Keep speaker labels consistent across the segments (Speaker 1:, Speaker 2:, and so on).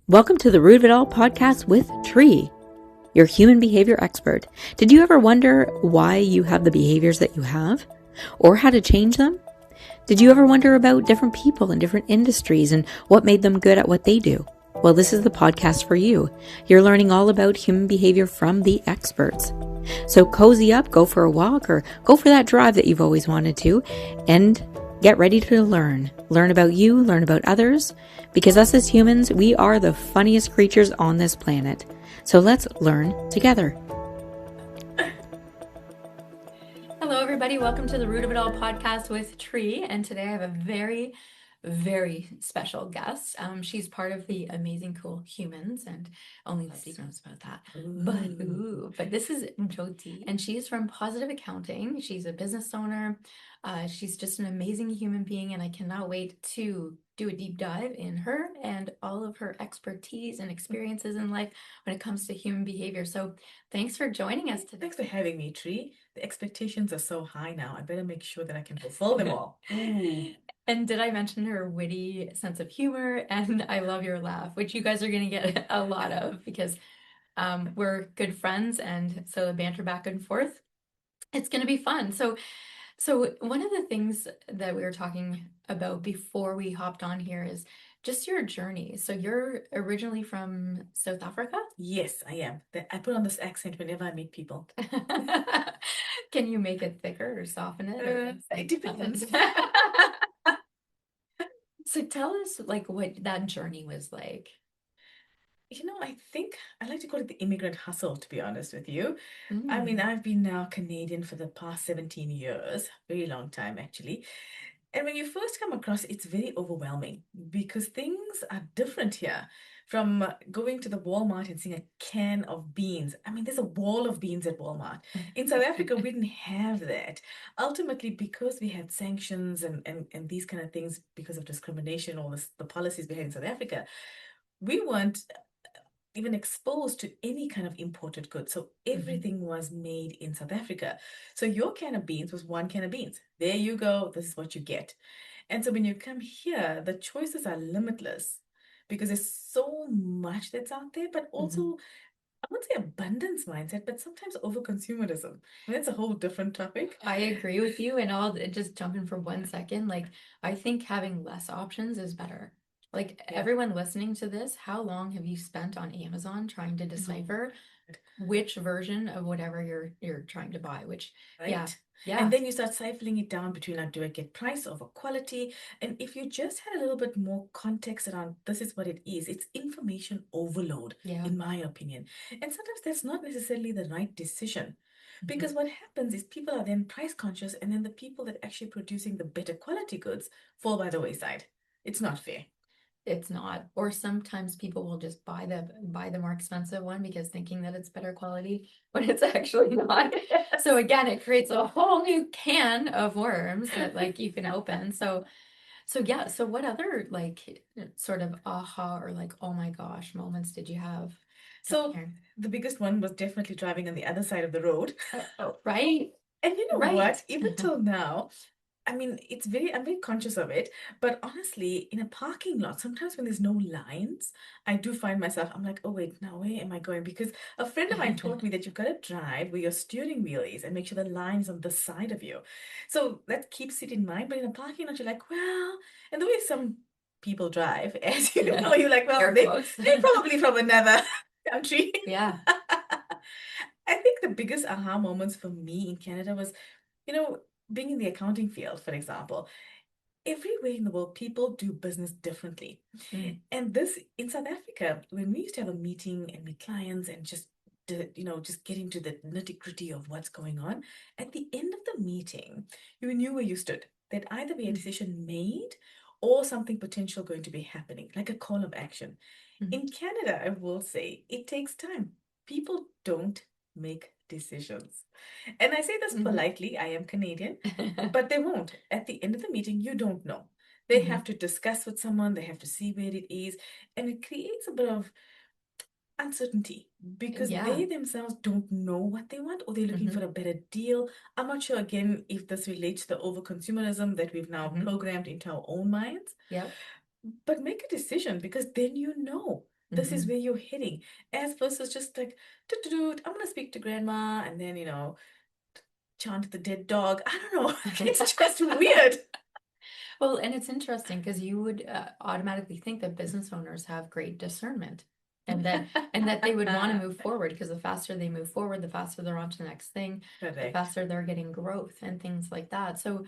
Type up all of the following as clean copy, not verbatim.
Speaker 1: Welcome to the Root of It All podcast with Tree, your human behavior expert. Did you ever wonder why you have the behaviors that you have or how to change them? Did you ever wonder about different people in different industries and what made them good at what they do? Well, this is the podcast for you. You're learning all about human behavior from the experts. So cozy up, go for a walk, or go for that drive that you've always wanted to, and get ready to learn. Learn about you, learn about others, because us as humans, we are the funniest creatures on this planet. So let's learn together. Hello, everybody. Welcome to the Root of It All podcast with Tree. And today I have a very, very special guest. She's part of the Amazing Cool Humans, and only Steve knows about that. But this is Joti, and she's from Positive Accounting. She's a business owner. She's just an amazing human being, and I cannot wait to do a deep dive in her and all of her expertise and experiences in life when it comes to human behavior. So thanks for joining us today.
Speaker 2: Thanks for having me, Tree. The expectations are so high now. I better make sure that I can fulfill them all.
Speaker 1: And did I mention her witty sense of humor? And I love your laugh, which you guys are going to get a lot of because we're good friends. And so the banter back and forth, it's going to be fun. So one of the things that we were talking about before we hopped on here is just your journey. So you're originally from South Africa?
Speaker 2: Yes, I am. I put on this accent whenever I meet people.
Speaker 1: Can you make it thicker or soften it? Or
Speaker 2: It depends.
Speaker 1: So tell us like what that journey was like.
Speaker 2: I think I like to call it the immigrant hustle, to be honest with you. I
Speaker 1: Mm.
Speaker 2: mean, I've been now Canadian for the past 17 years, very long time actually. And when you first come across, it's very overwhelming because things are different here. From going to the Walmart and seeing a can of beans. I mean, there's a wall of beans at Walmart. In South Africa, we didn't have that. Ultimately, because we had sanctions and these kind of things because of discrimination or the policies we had in South Africa, we weren't even exposed to any kind of imported goods. So everything was made in South Africa. So your can of beans was one can of beans. There you go. This is what you get. And so when you come here, the choices are limitless because there's so much that's out there, but also I wouldn't say abundance mindset, but sometimes overconsumerism. And that's a whole different topic.
Speaker 1: I agree with you, and I'll just jump in for 1 second. Like, I think having less options is better. Like,
Speaker 2: Yeah.
Speaker 1: everyone listening to this, how long have you spent on Amazon trying to decipher which version of whatever you're trying to buy? Which, yeah,
Speaker 2: Right?
Speaker 1: yeah,
Speaker 2: And then you start siphoning it down between like, do I get price over quality? And if you just had a little bit more context around this is what it is, it's information overload,
Speaker 1: yeah.
Speaker 2: in my opinion. And sometimes that's not necessarily the right decision. Because what happens is people are then price conscious, and then the people that actually producing the better quality goods fall by the wayside. It's not fair.
Speaker 1: It's not. Or sometimes people will just buy the more expensive one because thinking that it's better quality when it's actually not. So again, it creates a whole new can of worms that like you can open. So yeah, so what other like sort of aha or like oh my gosh moments did you have down
Speaker 2: So
Speaker 1: here?
Speaker 2: the biggest one was definitely driving on the other side of the road.
Speaker 1: Oh, right?
Speaker 2: And you know
Speaker 1: Right.
Speaker 2: what? Even till now, I mean, I'm very conscious of it. But honestly, in a parking lot, sometimes when there's no lines, I do find myself, I'm like, oh, wait, now where am I going? Because a friend of mine taught me that you've got to drive where your steering wheel is and make sure the line is on the side of you. So that keeps it in mind. But in a parking lot, you're like, well, and the way some people drive, as you know, you're like, well,
Speaker 1: Air quotes.
Speaker 2: they're probably from another country.
Speaker 1: Yeah.
Speaker 2: I think the biggest aha moments for me in Canada was, being in the accounting field, for example. Everywhere in the world, people do business differently.
Speaker 1: Mm.
Speaker 2: And this in South Africa, when we used to have a meeting and meet clients and just get into the nitty-gritty of what's going on, at the end of the meeting, you knew where you stood. There'd either be a decision made or something potential going to be happening, like a call of action. In Canada, I will say it takes time. People don't make decisions. And I say this politely, I am Canadian, but they won't. At the end of the meeting, you don't know. They have to discuss with someone, they have to see where it is, and it creates a bit of uncertainty because
Speaker 1: Yeah.
Speaker 2: they themselves don't know what they want or they're looking for a better deal. I'm not sure again if this relates to the overconsumerism that we've now programmed into our own minds.
Speaker 1: Yep.
Speaker 2: But make a decision because then you know. This is where you're heading, as versus just like, I'm gonna speak to grandma and then, chant the dead dog. I don't know. It's just weird.
Speaker 1: Well, and it's interesting because you would automatically think that business owners have great discernment and that they would want to move forward because the faster they move forward, the faster they're on to the next thing, the
Speaker 2: Correct.
Speaker 1: faster they're getting growth and things like that. So,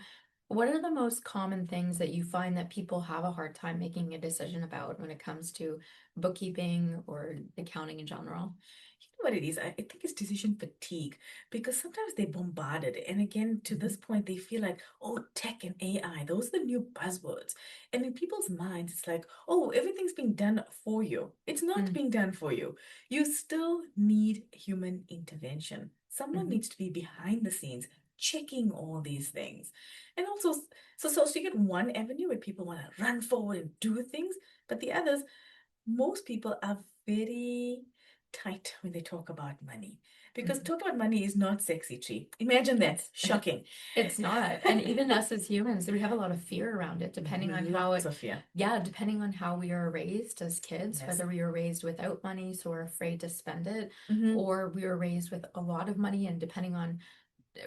Speaker 1: what are the most common things that you find that people have a hard time making a decision about when it comes to bookkeeping or accounting in general?
Speaker 2: You know what it is? I think it's decision fatigue because sometimes they're bombarded. And again, to this point, they feel like, oh, tech and AI, those are the new buzzwords. And in people's minds, it's like, oh, everything's being done for you. It's not being done for you. You still need human intervention. Someone needs to be behind the scenes checking all these things. And also, so you get one avenue where people want to run forward and do things, but the others, most people are very tight when they talk about money because talk about money is not sexy, Tree. Imagine that. Shocking.
Speaker 1: It's not. And even us as humans, we have a lot of fear around it, depending on how
Speaker 2: Lots of fear.
Speaker 1: yeah, depending on how we are raised as kids,
Speaker 2: Yes.
Speaker 1: whether we were raised without money, so we're afraid to spend it,
Speaker 2: Mhm.
Speaker 1: or we were raised with a lot of money, and depending on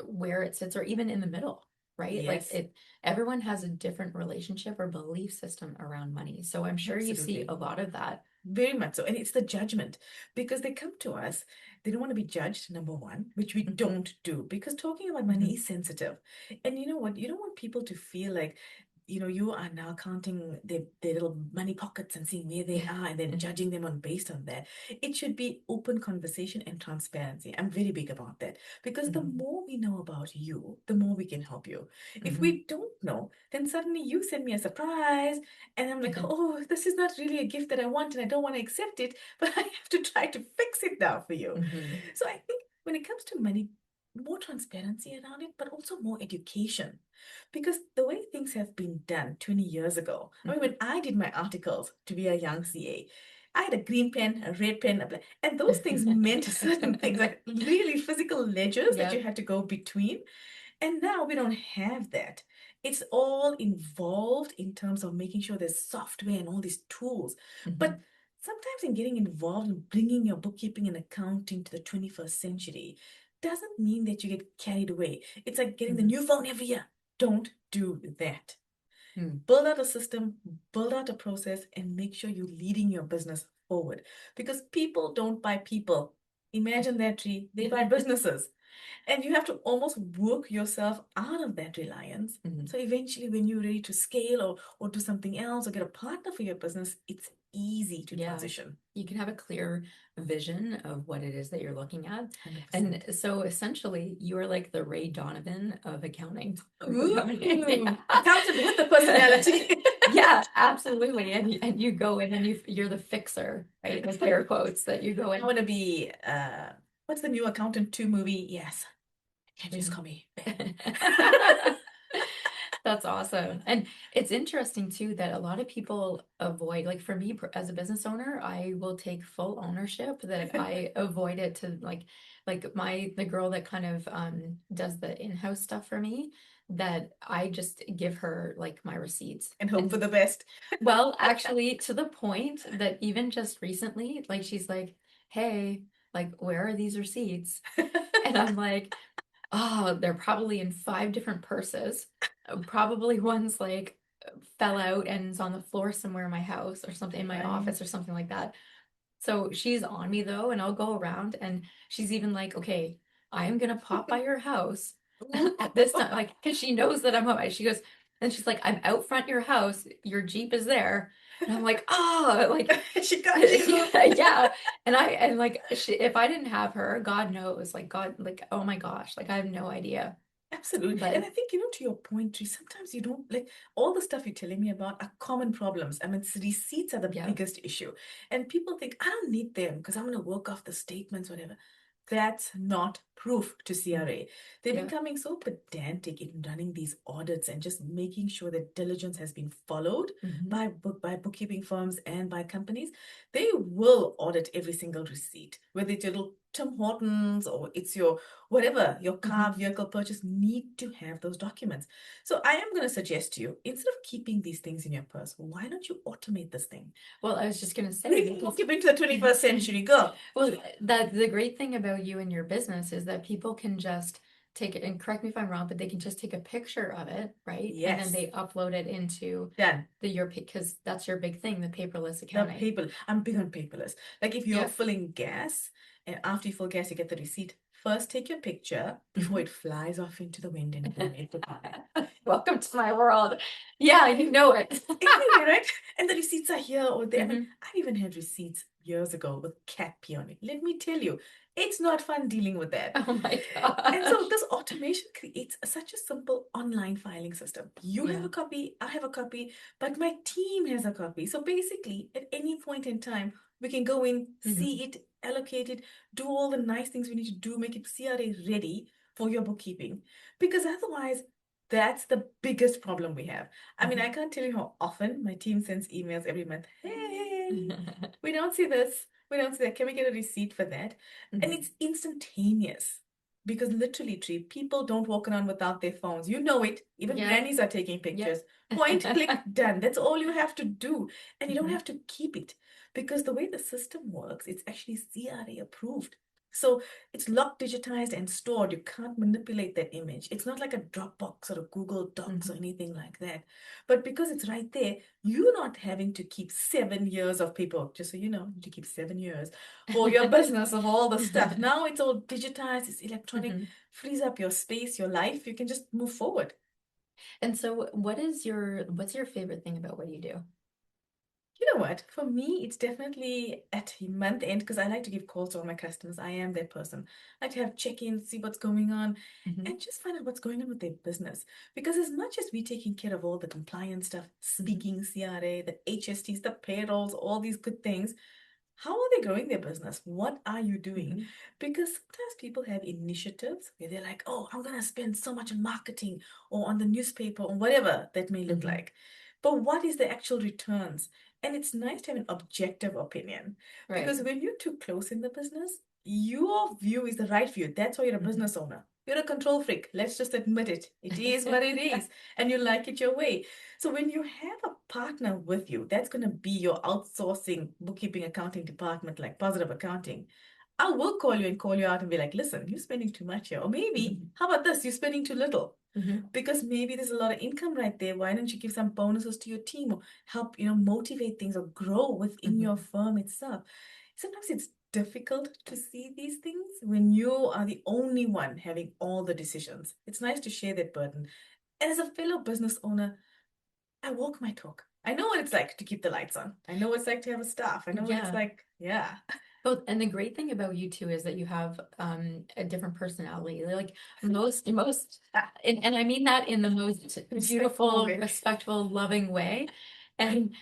Speaker 1: where it sits, or even in the middle, right? Like
Speaker 2: Yes.
Speaker 1: everyone has a different relationship or belief system around money. So I'm sure you see
Speaker 2: Absolutely.
Speaker 1: a lot of that.
Speaker 2: Very much so. And it's the judgment because they come to us, they don't want to be judged, number one, which we don't do because talking about money is sensitive. And you know what? You don't want people to feel like, you are now counting their little money pockets and seeing where they are and then judging them based on that. It should be open conversation and transparency. I'm very big about that because the more we know about you, the more we can help you. If we don't know, then suddenly you send me a surprise and I'm like, oh, this is not really a gift that I want and I don't want to accept it, but I have to try to fix it now for you. So I think when it comes to money, more transparency around it, but also more education. Because the way things have been done 20 years ago, I mean, when I did my articles to be a young CA, I had a green pen, a red pen, and those things meant certain things, like really physical ledgers that you had to go between. And now we don't have that. It's all involved in terms of making sure there's software and all these tools. But sometimes in getting involved in bringing your bookkeeping and accounting to the 21st century doesn't mean that you get carried away. It's like getting the new phone every year. Don't do that. Build out a system, build out a process, and make sure you're leading your business forward. Because people don't buy people. Imagine that, Tree. They buy businesses. And you have to almost work yourself out of that reliance. So eventually, when you're ready to scale or do something else or get a partner for your business, it's easy to transition.
Speaker 1: You can have a clear vision of what it is that you're looking at.
Speaker 2: 100%.
Speaker 1: And so essentially, you are like the Ray Donovan of accounting.
Speaker 2: Ooh, accountant with the personality.
Speaker 1: Yeah, absolutely. And you go in and you're the fixer, right? With air quotes that you go in.
Speaker 2: I want to be, what's the new Accountant 2 movie? Yes. Can't you just call me Ben?
Speaker 1: That's awesome. And it's interesting too that a lot of people avoid, like for me as a business owner, I will take full ownership that I avoid it to like the girl that kind of does the in-house stuff for me, that I just give her like my receipts
Speaker 2: and hope for the best.
Speaker 1: Well, actually, to the point that even just recently, like she's like, "Hey, like where are these receipts?" And I'm like, "Oh, they're probably in 5 different purses. Probably one's like fell out and is on the floor somewhere in my house or something in my office or something like that." So she's on me though, and I'll go around and she's even like, "Okay, I am gonna pop by your house at this time," like, because she knows that I'm home. She goes, and she's like, "I'm out front your house. Your Jeep is there." And I'm like, "Oh, like
Speaker 2: she got you."
Speaker 1: yeah." And like, if I didn't have her, God knows, like God, like oh my gosh, like I have no idea.
Speaker 2: Absolutely.
Speaker 1: But
Speaker 2: And I think, to your point, Tree, sometimes you don't like all the stuff you're telling me about are common problems. I mean, receipts are the biggest issue. And people think, I don't need them because I'm going to work off the statements, whatever. That's not proof to CRA. They're becoming so pedantic in running these audits and just making sure that diligence has been followed by bookkeeping firms and by companies. They will audit every single receipt, whether it's your little Tim Hortons or it's your whatever, your car vehicle purchase need to have those documents. So I am going to suggest to you, instead of keeping these things in your purse, why don't you automate this thing?
Speaker 1: Well, I was just going to say,
Speaker 2: We'll get into the 21st century, girl.
Speaker 1: well, the great thing about you and your business is that people can just take it, and correct me if I'm wrong, but they can just take a picture of it, right? And then
Speaker 2: Yes.
Speaker 1: they upload it into
Speaker 2: Done.
Speaker 1: because that's your big thing, the paperless
Speaker 2: The
Speaker 1: accounting.
Speaker 2: paper, I'm big on paperless. Like if you're
Speaker 1: Yeah.
Speaker 2: filling gas and after you fill gas, you get the receipt. First, take your picture before it flies off into the wind and donate the money.
Speaker 1: Welcome to my world. Yeah, you know it.
Speaker 2: Anyway, right? And the receipts are here or there. I mean,
Speaker 1: Mhm.
Speaker 2: I've even had receipts years ago with cat pee on it. Let me tell you, it's not fun dealing with that.
Speaker 1: Oh my
Speaker 2: And so
Speaker 1: gosh.
Speaker 2: this automation creates such a simple online filing system. You have
Speaker 1: Yeah.
Speaker 2: a copy, I have a copy, but my team has a copy. So basically, at any point in time, we can go in, see it, allocate it, do all the nice things we need to do, make it CRA ready for your bookkeeping. Because otherwise, that's the biggest problem we have. I mean, I can't tell you how often my team sends emails every month. Hey, we don't see this. We don't see that. Can we get a receipt for that? And it's instantaneous. Because literally, Tree, people don't walk around without their phones. You know it. Even
Speaker 1: Yeah.
Speaker 2: grannies are taking pictures. Point, click, done. That's all you have to do. And you don't have to keep it. Because the way the system works, it's actually CRA approved. So it's locked, digitized, and stored. You can't manipulate that image. It's not like a Dropbox or a Google Docs or anything like that. But because it's right there, you're not having to keep 7 years of paper. Just so you know, you need to keep 7 years for your business of all the stuff. Now it's all digitized, it's electronic, frees up your space, your life. You can just move forward.
Speaker 1: And so what's your favorite thing about what you do?
Speaker 2: You know what? For me, it's definitely at month end because I like to give calls to all my customers. I am that person. I like to have check-ins, see what's going on, and just find out what's going on with their business. Because as much as we're taking care of all the compliance stuff, speaking CRA, the HSTs, the payrolls, all these good things, how are they growing their business? What are you doing? Because sometimes people have initiatives where they're like, oh, I'm going to spend so much on marketing or on the newspaper or whatever that may look like. But what is the actual returns? And it's nice to have an objective opinion because when you're too close in the business, your view is the right view. That's why you're a business owner. You're a control freak. Let's just admit it. It is what it is. And you like it your way. So when you have a partner with you, that's going to be your outsourcing bookkeeping accounting department, like positive accounting. I will call you and call you out and be like, listen, you're spending too much here. Or maybe, how about this? You're spending too little. Because maybe there's a lot of income right there. Why don't you give some bonuses to your team or help, motivate things or grow within your firm itself? Sometimes it's difficult to see these things when you are the only one having all the decisions. It's nice to share that burden. And as a fellow business owner, I walk my talk. I know what it's like to keep the lights on. I know what it's like to have a staff. I know what it's like. Yeah.
Speaker 1: Well, and the great thing about you too is that you have a different personality. Like most, and I mean that in the most beautiful, respectful, loving way. And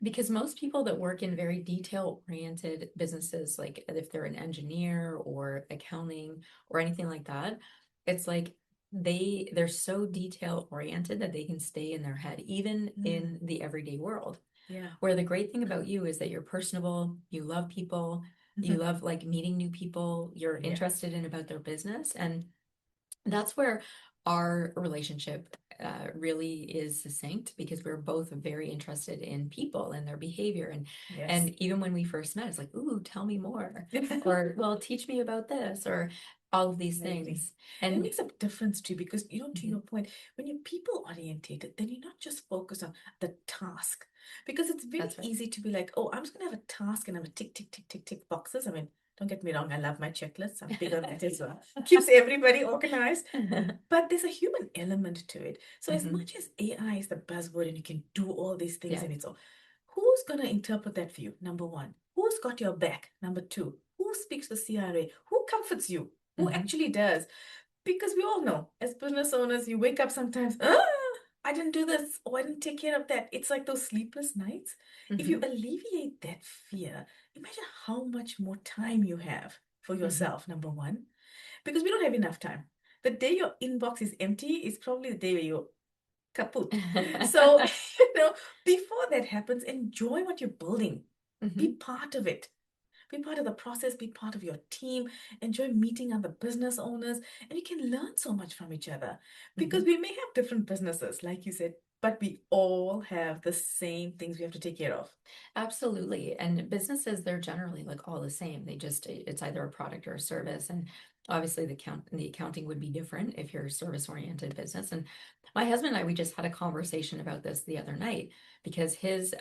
Speaker 1: because most people that work in very detail-oriented businesses, like if they're an engineer or accounting or anything like that, it's like they're so detail-oriented that they can stay in their head, even in the everyday world.
Speaker 2: Yeah.
Speaker 1: Where the great thing about you is that you're personable, you love people, you love like meeting new people, you're interested in about their business. And that's where our relationship really is succinct because we're both very interested in people and their behavior. And even when we first met, it's like, ooh, tell me more. Or, well, teach me about this or all of these things.
Speaker 2: And it makes a difference too, because to your point, when you're people orientated, then you're not just focused on the task. Because it's very easy to be like, oh, I'm just gonna have a task and I'm a tick, tick, tick, tick, tick boxes. I mean, don't get me wrong, I love my checklists. I'm big on that as well. Keeps everybody organized. But there's a human element to it. So as much as AI is the buzzword and you can do all these things and it's all, who's gonna interpret that for you? Number one. Who's got your back? Number two. Who speaks the CRA? Who comforts you? Who actually does? Because we all know, as business owners, you wake up sometimes, I didn't do this, or I didn't take care of that. It's like those sleepless nights. If you alleviate that fear, imagine how much more time you have for yourself, number one, because we don't have enough time. The day your inbox is empty is probably the day where you're kaput. So, before that happens, enjoy what you're building. Be part of it. Be part of the process, be part of your team, enjoy meeting other business owners, and you can learn so much from each other. Because we may have different businesses, like you said, but we all have the same things we have to take care of.
Speaker 1: Absolutely. And businesses, they're generally like all the same. It's either a product or a service. And obviously the accounting would be different if you're a service oriented business. And my husband and I, we just had a conversation about this the other night because his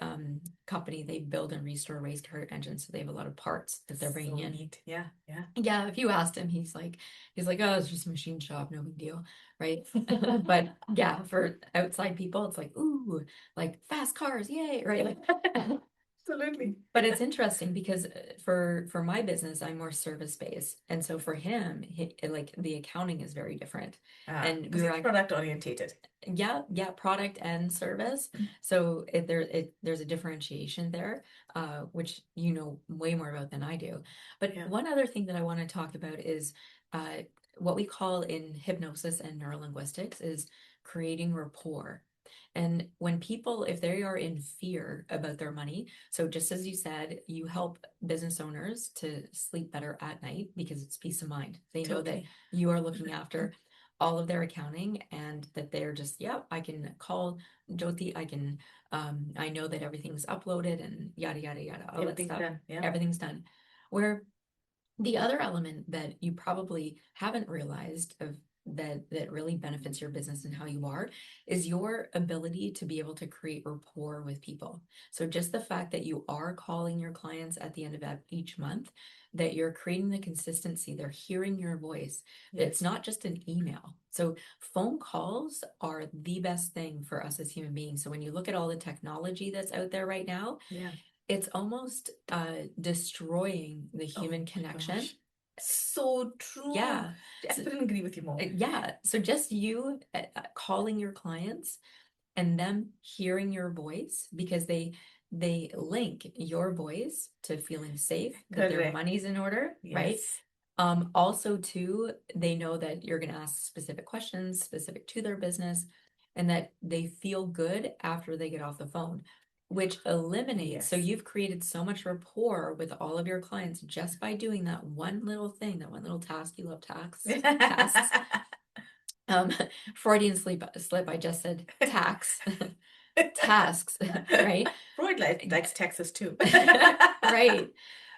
Speaker 1: company, they build and restore race car engines. So they have a lot of parts that they're bringing
Speaker 2: So
Speaker 1: in.
Speaker 2: neat. Yeah, yeah.
Speaker 1: Yeah, if you asked him, he's like, oh, it's just a machine shop, no big deal, right? But yeah, for outside people, it's like, ooh, like fast cars, yay, right? Like,
Speaker 2: Absolutely.
Speaker 1: but it's interesting because for my business, I'm more service based, and so for him, like the accounting is very different. And we
Speaker 2: Because
Speaker 1: were
Speaker 2: it's product orientated.
Speaker 1: yeah, product and service. So there's a differentiation there, which you know way more about than I do. But
Speaker 2: Yeah.
Speaker 1: one other thing that I want to talk about is what we call in hypnosis and neurolinguistics is creating rapport. And when people, if they are in fear about their money, so just as you said, you help business owners to sleep better at night because it's peace of mind. They know that
Speaker 2: Totally.
Speaker 1: you are looking after all of their accounting and that they're just, yeah, I can call Joti, I know that everything's uploaded and yada, yada, yada, all that
Speaker 2: Everything's
Speaker 1: stuff.
Speaker 2: done. Yeah.
Speaker 1: Everything's done. Where the other element that you probably haven't realized of that really benefits your business and how you are is your ability to be able to create rapport with people. So just the fact that you are calling your clients at the end of each month, that you're creating the consistency, they're hearing your voice. It's not just an email. So phone calls are the best thing for us as human beings. So when you look at all the technology that's out there right now,
Speaker 2: Yeah.
Speaker 1: it's almost destroying the human connection.
Speaker 2: Gosh. So true.
Speaker 1: Yeah.
Speaker 2: I couldn't agree with you more.
Speaker 1: Yeah. So just you calling your clients and them hearing your voice because they link your voice to feeling safe, that their
Speaker 2: Correct.
Speaker 1: money's in order, right?
Speaker 2: Yes.
Speaker 1: Also too, they know that you're going to ask specific questions specific to their business and that they feel good after they get off the phone, which eliminates. So
Speaker 2: Yes.
Speaker 1: you've created so much rapport with all of your clients just by doing that one little thing, that one little task. You love tasks. Freudian slip. I just said tax, tasks, right?
Speaker 2: Freud likes Texas too.
Speaker 1: Right.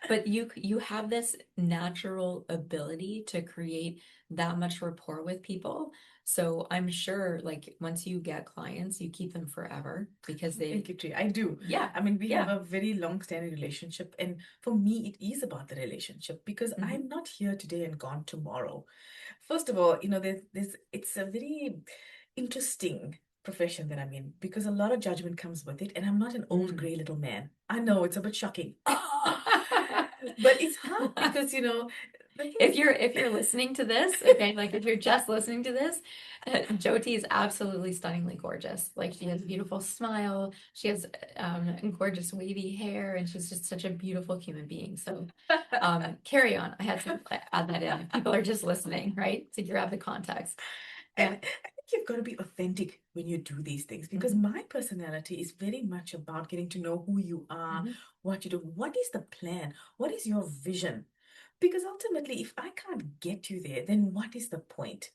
Speaker 1: But you have this natural ability to create that much rapport with people. So I'm sure like once you get clients, you keep them forever because
Speaker 2: Thank you, Tree. I do.
Speaker 1: yeah,
Speaker 2: I mean, we have
Speaker 1: yeah.
Speaker 2: a very long-standing relationship, and for me, it is about the relationship because I'm not here today and gone tomorrow. First of all, it's a very interesting profession that I'm in because a lot of judgment comes with it, and I'm not an old gray little man. I know it's a bit shocking. But it's hard because, the thing is,
Speaker 1: If you're listening to this, okay, like if you're just listening to this, Jyoti is absolutely stunningly gorgeous. Like she has a beautiful smile, she has gorgeous wavy hair, and she's just such a beautiful human being. So carry on. I had to add that in. People are just listening, right? To grab the context.
Speaker 2: and
Speaker 1: Yeah.
Speaker 2: I think you've got to be authentic when you do these things because my personality is very much about getting to know who you are, what you do, what is the plan, what is your vision? Because ultimately, if I can't get you there, then what is the point?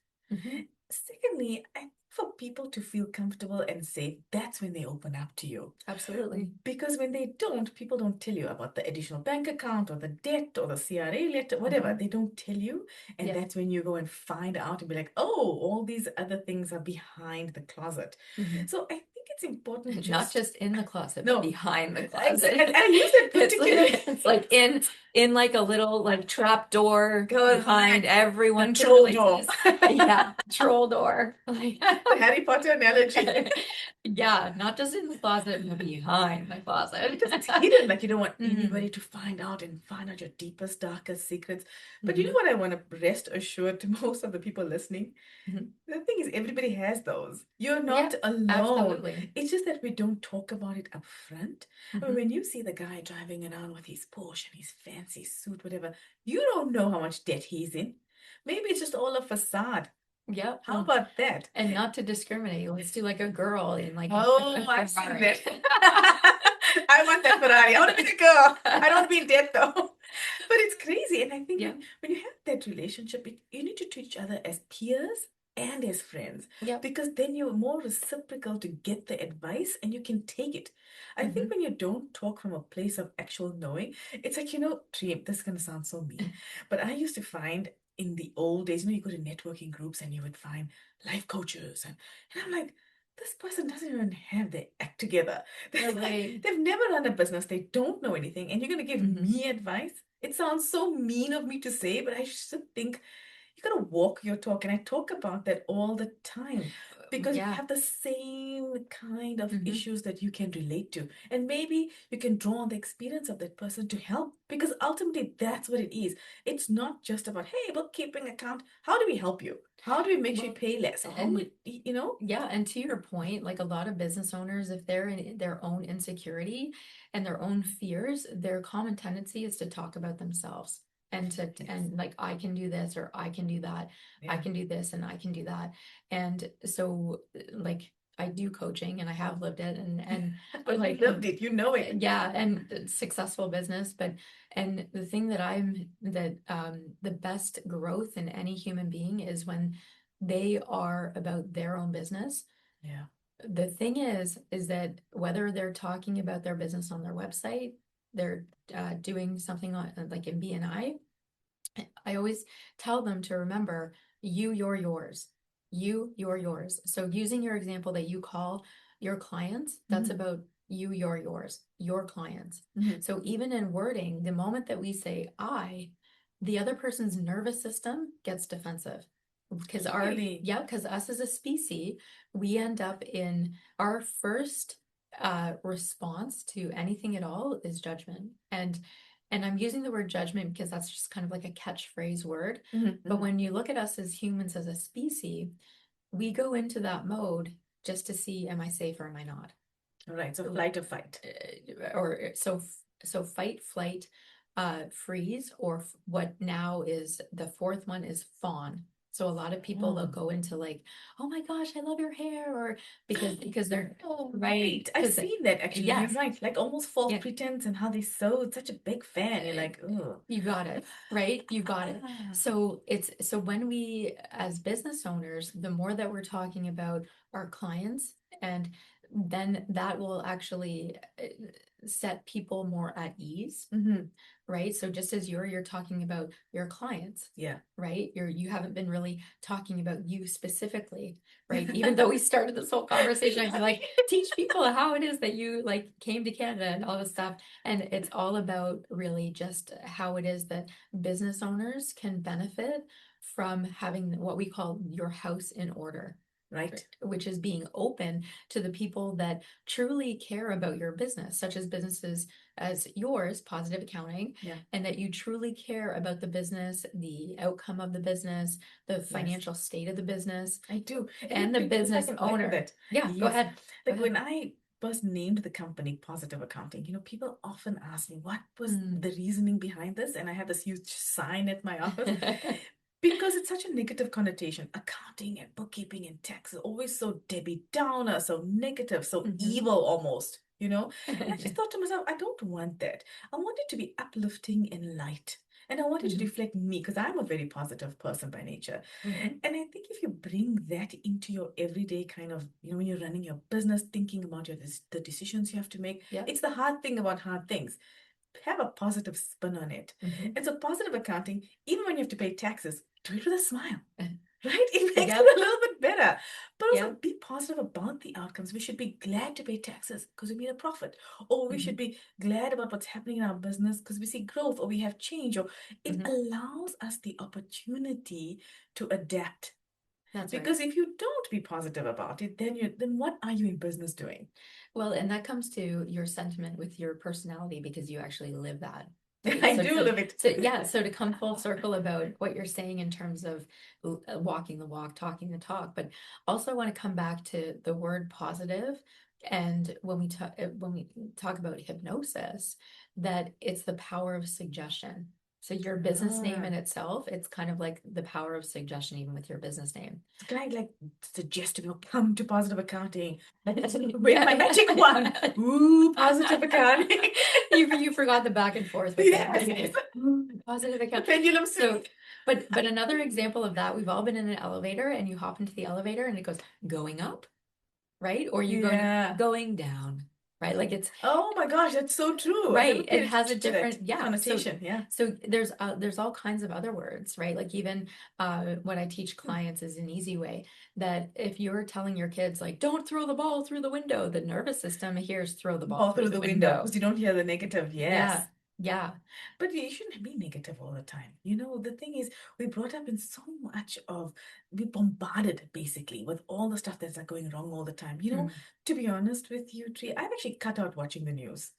Speaker 2: Secondly, I think for people to feel comfortable and safe, that's when they open up to you.
Speaker 1: Absolutely.
Speaker 2: Because when they don't, people don't tell you about the additional bank account or the debt or the CRA letter, whatever. They don't tell you. And
Speaker 1: Yeah.
Speaker 2: that's when you go and find out and be like, oh, all these other things are behind the closet. So I think it's important
Speaker 1: Not just in the closet,
Speaker 2: No.
Speaker 1: but behind the closet.
Speaker 2: And I use it particularly.
Speaker 1: It's like in like a little like trap door behind everyone to
Speaker 2: Troll
Speaker 1: really
Speaker 2: door.
Speaker 1: yeah, troll door. Like
Speaker 2: The Harry Potter analogy.
Speaker 1: yeah, not just in the closet, but behind the closet.
Speaker 2: Because it's hidden, like you don't want anybody to find out your deepest, darkest secrets. But you know what I want to rest assured to most of the people listening? The thing is, everybody has those. You're not alone.
Speaker 1: Absolutely.
Speaker 2: It's just that we don't talk about it up front. I mean, when you see the guy driving around with his Porsche and his fancy suit, whatever, you don't know how much debt he's in. Maybe it's just all a facade.
Speaker 1: Yeah.
Speaker 2: How about that?
Speaker 1: And not to discriminate, let's do like a girl in like
Speaker 2: I've seen that. I want that Ferrari. I want to be the girl. I don't want to be in debt though. But it's crazy. And I think
Speaker 1: Yeah.
Speaker 2: when you have that relationship, you need to treat each other as peers and as friends,
Speaker 1: Yeah.
Speaker 2: because then you're more reciprocal to get the advice and you can take it. I
Speaker 1: Hmm.
Speaker 2: think when you don't talk from a place of actual knowing, it's like, Dream, this is going to sound so mean, but I used to find in the old days, you go to networking groups and you would find life coaches, and I'm like, this person doesn't even have their act together.
Speaker 1: Right.
Speaker 2: They've never run a business. They don't know anything. And you're going to give
Speaker 1: Hmm.
Speaker 2: me advice? It sounds so mean of me to say, but I should think you got to walk your talk. And I talk about that all the time because we
Speaker 1: Yeah.
Speaker 2: have the same kind of
Speaker 1: Hmm.
Speaker 2: issues that you can relate to. And maybe you can draw on the experience of that person to help, because ultimately that's what it is. It's not just about, hey, bookkeeping account. How do we help you? How do we make sure you
Speaker 1: Well,
Speaker 2: pay less? Or how much,
Speaker 1: and yeah, and to your point, like a lot of business owners, if they're in their own insecurity and their own fears, their common tendency is to talk about themselves and
Speaker 2: Yes.
Speaker 1: and like I can do this or I can do that, I
Speaker 2: Yeah.
Speaker 1: can do this and I can do that. And so like I do coaching and I have lived it and
Speaker 2: I
Speaker 1: like
Speaker 2: loved it. You know it.
Speaker 1: yeah, and successful business, but and the thing that the best growth in any human being is when they are about their own business.
Speaker 2: Yeah.
Speaker 1: The thing is that whether they're talking about their business on their website, they're doing something on like in BNI, I always tell them to remember you're yours. You're yours. So using your example that you call your clients, that's
Speaker 2: Mhm.
Speaker 1: about you're yours, your clients.
Speaker 2: Mhm.
Speaker 1: So even in wording, the moment that we say I, the other person's nervous system gets defensive. Because
Speaker 2: Really?
Speaker 1: because us as a species, we end up in our first response to anything at all is judgment. And I'm using the word judgment because that's just kind of like a catchphrase word.
Speaker 2: Mhm.
Speaker 1: But
Speaker 2: Mhm.
Speaker 1: when you look at us as humans, as a species, we go into that mode just to see, am I safe or am I not?
Speaker 2: All right. So flight or fight.
Speaker 1: So fight, flight, freeze, or what now is the fourth one is fawn. So a lot of people they'll
Speaker 2: Oh.
Speaker 1: go into like, oh my gosh, I love your hair, or because they're
Speaker 2: Oh,
Speaker 1: right,
Speaker 2: right. I've
Speaker 1: because
Speaker 2: seen that actually. You're
Speaker 1: yes,
Speaker 2: right. Like almost false
Speaker 1: yeah,
Speaker 2: pretense and how they so such a big fan. You're
Speaker 1: uh,
Speaker 2: like, oh.
Speaker 1: you got it, right? You got it.
Speaker 2: Ah.
Speaker 1: So when we, as business owners, the more that we're talking about our clients, and then that will actually set people more at ease,
Speaker 2: Hmm.
Speaker 1: right? So just as you're talking about your clients,
Speaker 2: Yeah.
Speaker 1: right? You haven't been really talking about you specifically, right? Even though we started this whole conversation, I'd be like, teach people how it is that you like came to Canada and all this stuff. And it's all about really just how it is that business owners can benefit from having what we call your house in order,
Speaker 2: Right.
Speaker 1: which is being open to the people that truly care about your business, such as businesses as yours, Positive Accounting,
Speaker 2: Yeah.
Speaker 1: and that you truly care about the business, the outcome of the business, the
Speaker 2: Yes.
Speaker 1: financial state of the business,
Speaker 2: I do. And
Speaker 1: and the
Speaker 2: if I
Speaker 1: business
Speaker 2: can add to
Speaker 1: owner.
Speaker 2: that,
Speaker 1: Yeah, go
Speaker 2: yes.
Speaker 1: ahead. Go
Speaker 2: Like
Speaker 1: ahead.
Speaker 2: when I first named the company Positive Accounting, people often ask me what was
Speaker 1: Mm.
Speaker 2: the reasoning behind this, and I had this huge sign at my office. Because it's such a negative connotation. Accounting and bookkeeping and tax is always so Debbie Downer, so negative, so
Speaker 1: Mhm.
Speaker 2: evil almost, And I just thought to myself, I don't want that. I want it to be uplifting and light. And I want it to
Speaker 1: Mhm.
Speaker 2: reflect me because I'm a very positive person by nature.
Speaker 1: Mhm.
Speaker 2: And I think if you bring that into your everyday kind of, when you're running your business, thinking about the decisions you have to make,
Speaker 1: Yeah.
Speaker 2: it's the hard thing about hard things. Have a positive spin on it.
Speaker 1: Mhm.
Speaker 2: And so positive accounting, even when you have to pay taxes, do it with a smile, right? It makes
Speaker 1: Yep.
Speaker 2: it a little bit better. But also
Speaker 1: Yep.
Speaker 2: be positive about the outcomes. We should be glad to pay taxes because we made a profit. Or we should
Speaker 1: Mhm.
Speaker 2: be glad about what's happening in our business because we see growth or we have change. Or it
Speaker 1: Mhm.
Speaker 2: allows us the opportunity to adapt.
Speaker 1: That's right.
Speaker 2: Because if you don't be positive about it, then what are you in business doing?
Speaker 1: Well, and that comes to your sentiment with your personality because you actually live that, right?
Speaker 2: I do live it.
Speaker 1: So yeah, so to come full circle about what you're saying in terms of walking the walk, talking the talk, but also I want to come back to the word positive. And when we talk about hypnosis, that it's the power of suggestion. So your business name
Speaker 2: Ah.
Speaker 1: in itself, it's kind of like the power of suggestion even with your business name.
Speaker 2: So can I like suggest to people come to positive accounting? Where's
Speaker 1: Yeah.
Speaker 2: my magic wand? Ooh, positive accounting.
Speaker 1: You forgot the back and forth with
Speaker 2: Yes,
Speaker 1: that.
Speaker 2: yes.
Speaker 1: Positive
Speaker 2: The
Speaker 1: account.
Speaker 2: pendulum
Speaker 1: So,
Speaker 2: swing.
Speaker 1: but another example of that, we've all been in an elevator and you hop into the elevator and it goes going up, right? Or you're
Speaker 2: Yeah.
Speaker 1: going down, right? Like it's
Speaker 2: Oh my gosh, that's so true. I never
Speaker 1: right. It
Speaker 2: paid
Speaker 1: has a
Speaker 2: attention to that
Speaker 1: different, yeah.
Speaker 2: connotation. Yeah.
Speaker 1: So there's all kinds of other words, right? Like even what I teach clients is an easy way that if you're telling your kids like don't throw the ball through the window, the nervous system hears throw the ball
Speaker 2: Ball
Speaker 1: through
Speaker 2: through
Speaker 1: the
Speaker 2: the window
Speaker 1: window.
Speaker 2: because you don't hear the negative.
Speaker 1: Yeah.
Speaker 2: Yes.
Speaker 1: Yeah.
Speaker 2: But you shouldn't be negative all the time. You know, the thing is, we're brought up in so much of, we're bombarded basically with all the stuff that's like going wrong all the time. You know,
Speaker 1: Mm.
Speaker 2: to be honest with you, Tree, I've actually cut out watching the news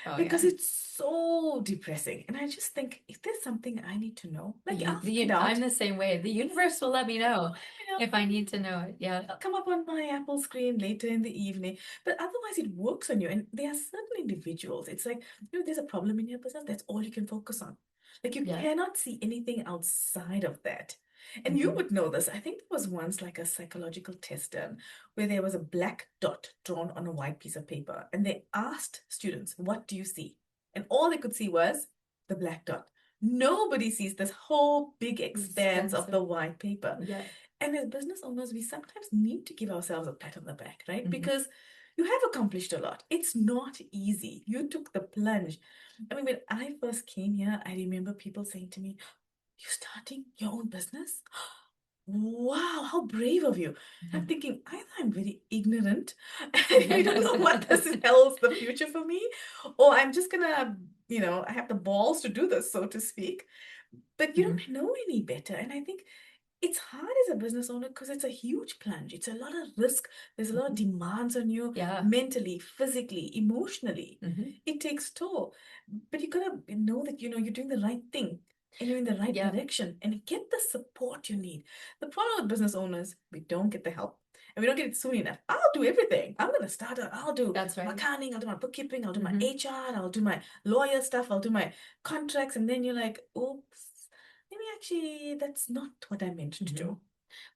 Speaker 1: Oh
Speaker 2: because
Speaker 1: yeah.
Speaker 2: it's so depressing. And I just think, if there's something I need to know, like I'll find
Speaker 1: I'm
Speaker 2: out.
Speaker 1: the same way. The universe will let me know
Speaker 2: You know,
Speaker 1: if I need to know it. Yeah.
Speaker 2: it'll come up on my Apple screen later in the evening. But otherwise, it works on you. And there are certain individuals, it's like, you know, there's a problem in your business, that's all you can focus on. Like, you
Speaker 1: Yeah.
Speaker 2: cannot see anything outside of that. And you
Speaker 1: Mhm.
Speaker 2: would know this. I think there was once like a psychological test done where there was a black dot drawn on a white piece of paper. And they asked students, what do you see? And all they could see was the black dot. Nobody sees this whole big expanse of
Speaker 1: Expensive.
Speaker 2: the white paper.
Speaker 1: Yeah.
Speaker 2: And as business owners, we sometimes need to give ourselves a pat on the back, right?
Speaker 1: Mhm.
Speaker 2: Because you have accomplished a lot. It's not easy. You took the plunge. I mean, when I first came here, I remember people saying to me, "You're starting your own business? Wow, how brave of you." I'm thinking, either I'm very ignorant and I don't know what this holds the future for me, or I'm just gonna, you know, I have the balls to do this, so to speak. But you
Speaker 1: Mhm.
Speaker 2: don't know any better. And I think it's hard as a business owner because it's a huge plunge. It's a lot of risk. There's a lot of demands on you
Speaker 1: Yeah.
Speaker 2: mentally, physically, emotionally.
Speaker 1: Mhm.
Speaker 2: It takes toll. But you gotta know that you know you're doing the right thing and you're in the right
Speaker 1: Yeah.
Speaker 2: direction and get the support you need. The problem with business owners, we don't get the help. And we don't get it soon enough. I'll do everything. I'm gonna start out. I'll do
Speaker 1: That's
Speaker 2: my
Speaker 1: right.
Speaker 2: accounting, I'll do my bookkeeping, I'll do my
Speaker 1: Mhm.
Speaker 2: HR, I'll do my lawyer stuff, I'll do my contracts, and then you're like, oops, maybe actually that's not what I meant to
Speaker 1: Mhm.
Speaker 2: do.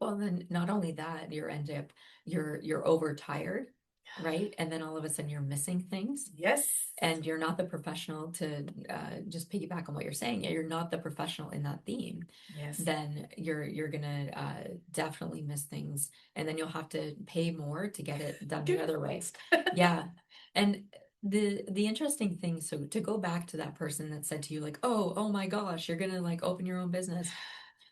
Speaker 1: Well, then not only that, you're overtired, right? And then all of a sudden you're missing things.
Speaker 2: Yes.
Speaker 1: And you're not the professional to just piggyback on what you're saying. You're not the professional in that theme.
Speaker 2: Yes.
Speaker 1: Then you're gonna definitely miss things, and then you'll have to pay more to get it done the other way. Yeah, and the interesting thing. So to go back to that person that said to you like, oh my gosh, you're gonna like open your own business.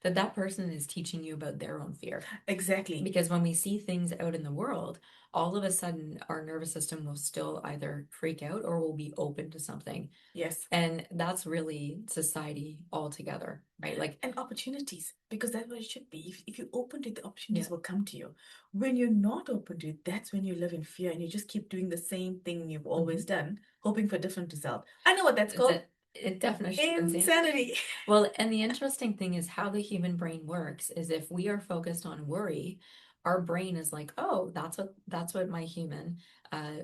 Speaker 1: That person is teaching you about their own fear.
Speaker 2: Exactly.
Speaker 1: Because when we see things out in the world, all of a sudden our nervous system will still either freak out or will be open to something.
Speaker 2: Yes.
Speaker 1: And that's really society altogether, right? Like,
Speaker 2: And opportunities, because that's what it should be. If you're open to it, the opportunities
Speaker 1: yeah.
Speaker 2: will come to you. When you're not open to it, that's when you live in fear and you just keep doing the same thing you've always done, hoping for a different result. I know what that's
Speaker 1: It's
Speaker 2: called.
Speaker 1: a definition of insanity.
Speaker 2: Insanity.
Speaker 1: Well, and the interesting thing is how the human brain works is if we are focused on worry, our brain is like, oh, that's what my human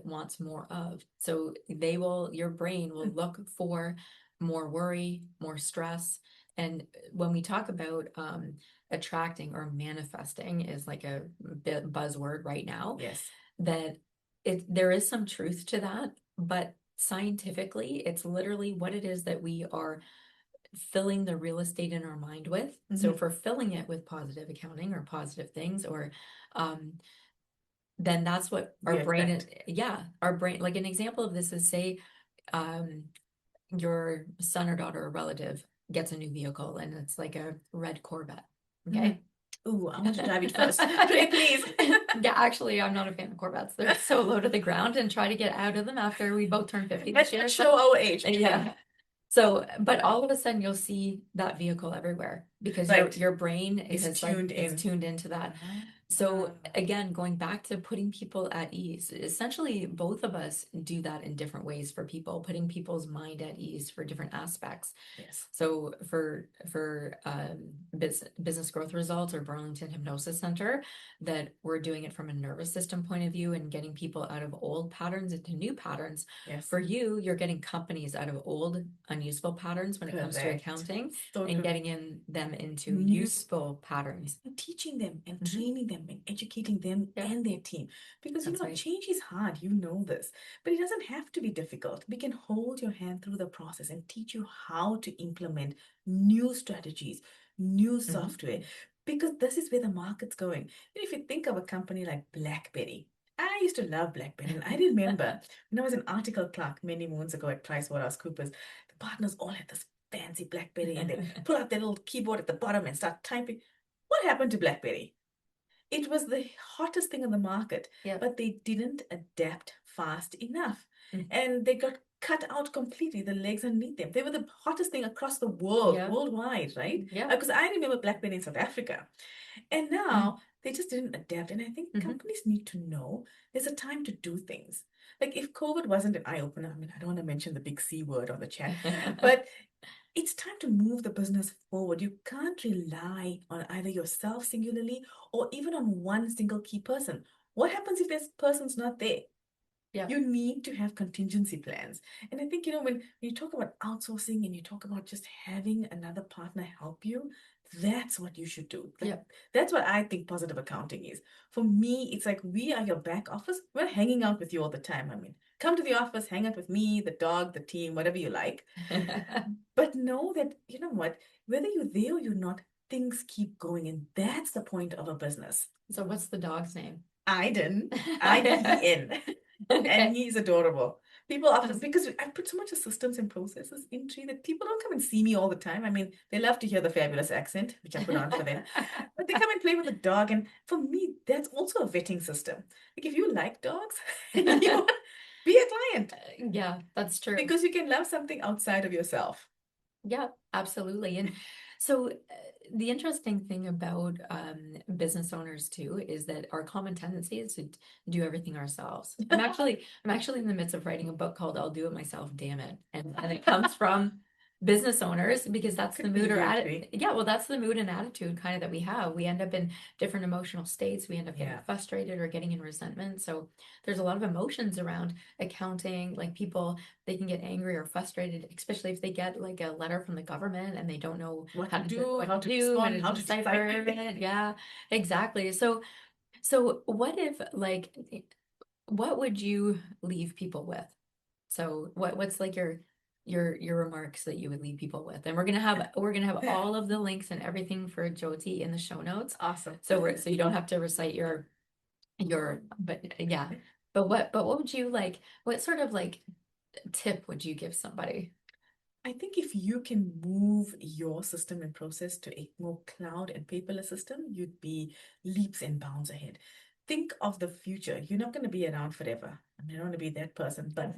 Speaker 1: wants more of. So your brain will look for more worry, more stress. And when we talk about attracting or manifesting is like a bit buzzword right now,
Speaker 2: Yes.
Speaker 1: that there is some truth to that, but scientifically, it's literally what it is that we are filling the real estate in our mind with. So if we're filling it with positive accounting or positive things, or um, then that's what our brain is. Yeah, our brain. Like an example of this is say um, your son or daughter or relative gets a new vehicle and it's like a red Corvette. Okay.
Speaker 2: Ooh, I want to drive it first. Please.
Speaker 1: Yeah, actually, I'm not a fan of Corvettes. They're so low to the ground, and try to get out of them after we both turn 50 this year.
Speaker 2: Let's show our age.
Speaker 1: Yeah. So, but all of a sudden you'll see that vehicle everywhere because
Speaker 2: Right.
Speaker 1: your brain
Speaker 2: It's
Speaker 1: is
Speaker 2: tuned in.
Speaker 1: tuned into that. So again, going back to putting people at ease, essentially both of us do that in different ways for people, putting people's mind at ease for different aspects.
Speaker 2: Yes.
Speaker 1: So for business growth results or Burlington Hypnosis Center, that we're doing it from a nervous system point of view and getting people out of old patterns into new patterns.
Speaker 2: Yes.
Speaker 1: For you, you're getting companies out of old, unuseful patterns when it comes to
Speaker 2: Correct.
Speaker 1: accounting
Speaker 2: So
Speaker 1: and
Speaker 2: true.
Speaker 1: getting them into
Speaker 2: New-
Speaker 1: useful patterns.
Speaker 2: And teaching them and
Speaker 1: Mhm.
Speaker 2: training them and educating them
Speaker 1: Yeah.
Speaker 2: and their team. Because
Speaker 1: That's right.
Speaker 2: change is hard, you know this, but it doesn't have to be difficult. We can hold your hand through the process and teach you how to implement new strategies, new software, because this is where the market's going. If you think of a company like BlackBerry, I used to love BlackBerry, and I remember when I was an article clerk many moons ago at PricewaterhouseCoopers, the partners all had this fancy BlackBerry, and they pull out their little keyboard at the bottom and start typing. What happened to BlackBerry? It was the hottest thing on the market,
Speaker 1: Yep.
Speaker 2: but they didn't adapt fast enough.
Speaker 1: Mhm.
Speaker 2: And they got cut out completely, the legs underneath them. They were the hottest thing across the world,
Speaker 1: Yeah.
Speaker 2: worldwide, right?
Speaker 1: Yeah.
Speaker 2: Because I remember BlackBerry in South Africa. And now they just didn't adapt. And I think companies need to know there's a time to do things. Like if COVID wasn't an eye opener, I mean, I don't want to mention the big C word on the chat, but it's time to move the business forward. You can't rely on either yourself singularly or even on one single key person. What happens if this person's not there?
Speaker 1: Yeah.
Speaker 2: You need to have contingency plans. And I think, when you talk about outsourcing and you talk about just having another partner help you, that's what you should do.
Speaker 1: Yeah.
Speaker 2: That's what I think positive accounting is. For me, it's like we are your back office. We're hanging out with you all the time. I mean, come to the office, hang out with me, the dog, the team, whatever you like. But know that, you know what, whether you're there or you're not, things keep going. And that's the point of a business.
Speaker 1: So what's the dog's name?
Speaker 2: Aiden, IDEN. And
Speaker 1: Okay.
Speaker 2: he's adorable. People often, because I put so much of systems and processes in Tree that people don't come and see me all the time. I mean, they love to hear the fabulous accent, which I put on for them, but they come and play with the dog. And for me, that's also a vetting system. Like if you like dogs, you be a client
Speaker 1: Yeah, that's true.
Speaker 2: because you can love something outside of yourself.
Speaker 1: Yeah, absolutely. And so the interesting thing about business owners too is that our common tendency is to do everything ourselves. I'm actually in the midst of writing a book called I'll Do It Myself, Damn It. And it comes from business owners because that's the
Speaker 2: Could be
Speaker 1: mood or
Speaker 2: you,
Speaker 1: attitude. Yeah, well, that's the mood and attitude kind of that we have. We end up in different emotional states. We end up getting
Speaker 2: Yeah.
Speaker 1: frustrated or getting in resentment. So there's a lot of emotions around accounting, like people, they can get angry or frustrated, especially if they get like a letter from the government and they don't know
Speaker 2: What
Speaker 1: how
Speaker 2: to
Speaker 1: to
Speaker 2: do,
Speaker 1: what
Speaker 2: how
Speaker 1: to
Speaker 2: to
Speaker 1: do, how
Speaker 2: respond,
Speaker 1: to
Speaker 2: how to
Speaker 1: decipher
Speaker 2: decide.
Speaker 1: it. Yeah, exactly. So what if like what would you leave people with? So what's like your remarks that you would leave people with? And we're gonna have all of the links and everything for Joti in the show notes.
Speaker 2: Awesome.
Speaker 1: So you don't have to recite but yeah. But what would you like, what sort of like tip would you give somebody?
Speaker 2: I think if you can move your system and process to a more cloud and paperless system, you'd be leaps and bounds ahead. Think of the future. You're not going to be around forever. I mean, I don't want to be that person, but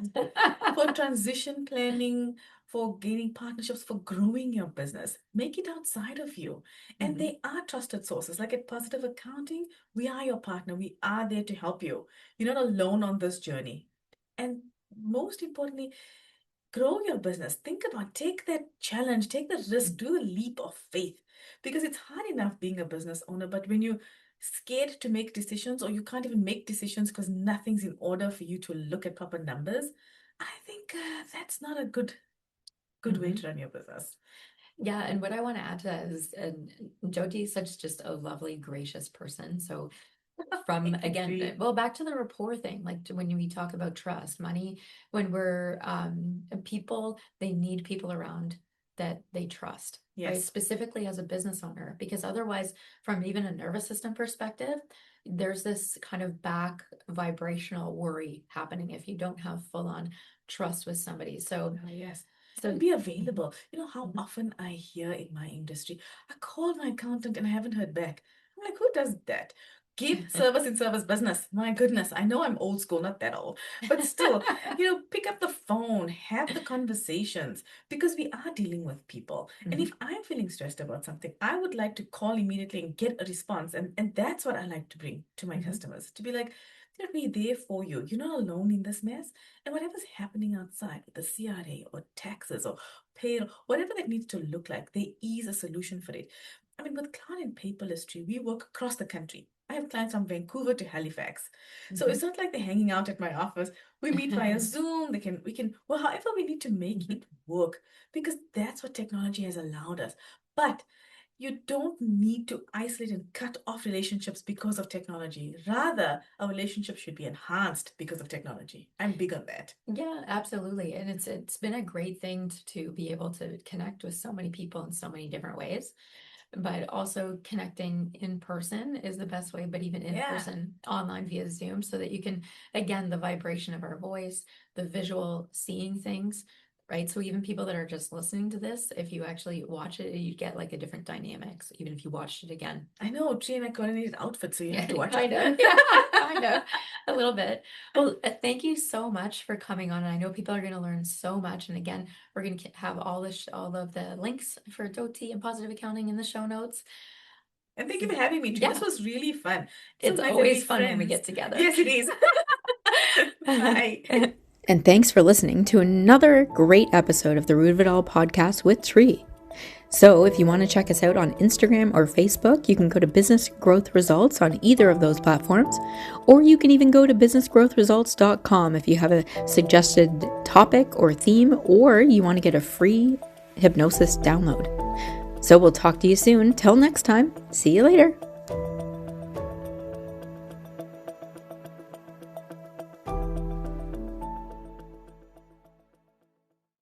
Speaker 2: for transition planning, for gaining partnerships, for growing your business, make it outside of you. And they are trusted sources. Like at Positive Accounting, we are your partner. We are there to help you. You're not alone on this journey. And most importantly, grow your business. Think about, take that challenge, take the risk, do the leap of faith. Because it's hard enough being a business owner, but when you're scared to make decisions or you can't even make decisions because nothing's in order for you to look at proper numbers, I think that's not a good way to run your business.
Speaker 1: Yeah, and what I want to add to that is, Jyoti is such just a lovely, gracious person. So from
Speaker 2: Thank you,
Speaker 1: again,
Speaker 2: Tree.
Speaker 1: well, back to the rapport thing, like when we talk about trust, money, when we're people, they need people around that they trust, right?
Speaker 2: Yes.
Speaker 1: Specifically as a business owner, because otherwise, from even a nervous system perspective, there's this kind of back vibrational worry happening if you don't have full on trust with somebody. So
Speaker 2: Yes.
Speaker 1: so
Speaker 2: And be available. You know how often I hear in my industry, I called my accountant and I haven't heard back. I'm like, who does that? Keep service in service business. My goodness, I know I'm old school, not that old, but still, pick up the phone, have the conversations, because we are dealing with people. And if I'm feeling stressed about something, I would like to call immediately and get a response. And that's what I like to bring to my customers, to be like, we're there for you. You're not alone in this mess. And whatever's happening outside with the CRA or taxes or payroll, whatever that needs to look like, there is a solution for it. I mean, with Cloud and Paperless Tree, we work across the country. I have clients from Vancouver to Halifax. So it's not like they're hanging out at my office. We meet via Zoom. Well, however we need to make it work, because that's what technology has allowed us. But you don't need to isolate and cut off relationships because of technology. Rather, our relationship should be enhanced because of technology. I'm big on that.
Speaker 3: Yeah, absolutely. And it's been a great thing to be able to connect with so many people in so many different ways. But also connecting in person is the best way, but even in person, online via Zoom, so that you can, again, the vibration of our voice, the visual seeing things, right? So even people that are just listening to this, if you actually watch it, you get like a different dynamics, even if you watched it again.
Speaker 2: I know, Tree and I coordinated outfits, so you have to watch it.
Speaker 3: I know, a little bit. Well, thank you so much for coming on. I know people are going to learn so much. And again, we're going to have all of the links for Joti and Positive Accounting in the show notes.
Speaker 2: And thank you for having me, Tree. This was really fun.
Speaker 3: It's
Speaker 2: nice
Speaker 3: always fun when we get together.
Speaker 2: Yes, it is. Bye.
Speaker 1: And thanks for listening to another great episode of the Root of It All podcast with Tree. So if you want to check us out on Instagram or Facebook, you can go to Business Growth Results on either of those platforms, or you can even go to businessgrowthresults.com if you have a suggested topic or theme, or you want to get a free hypnosis download. So we'll talk to you soon. Till next time, see you later.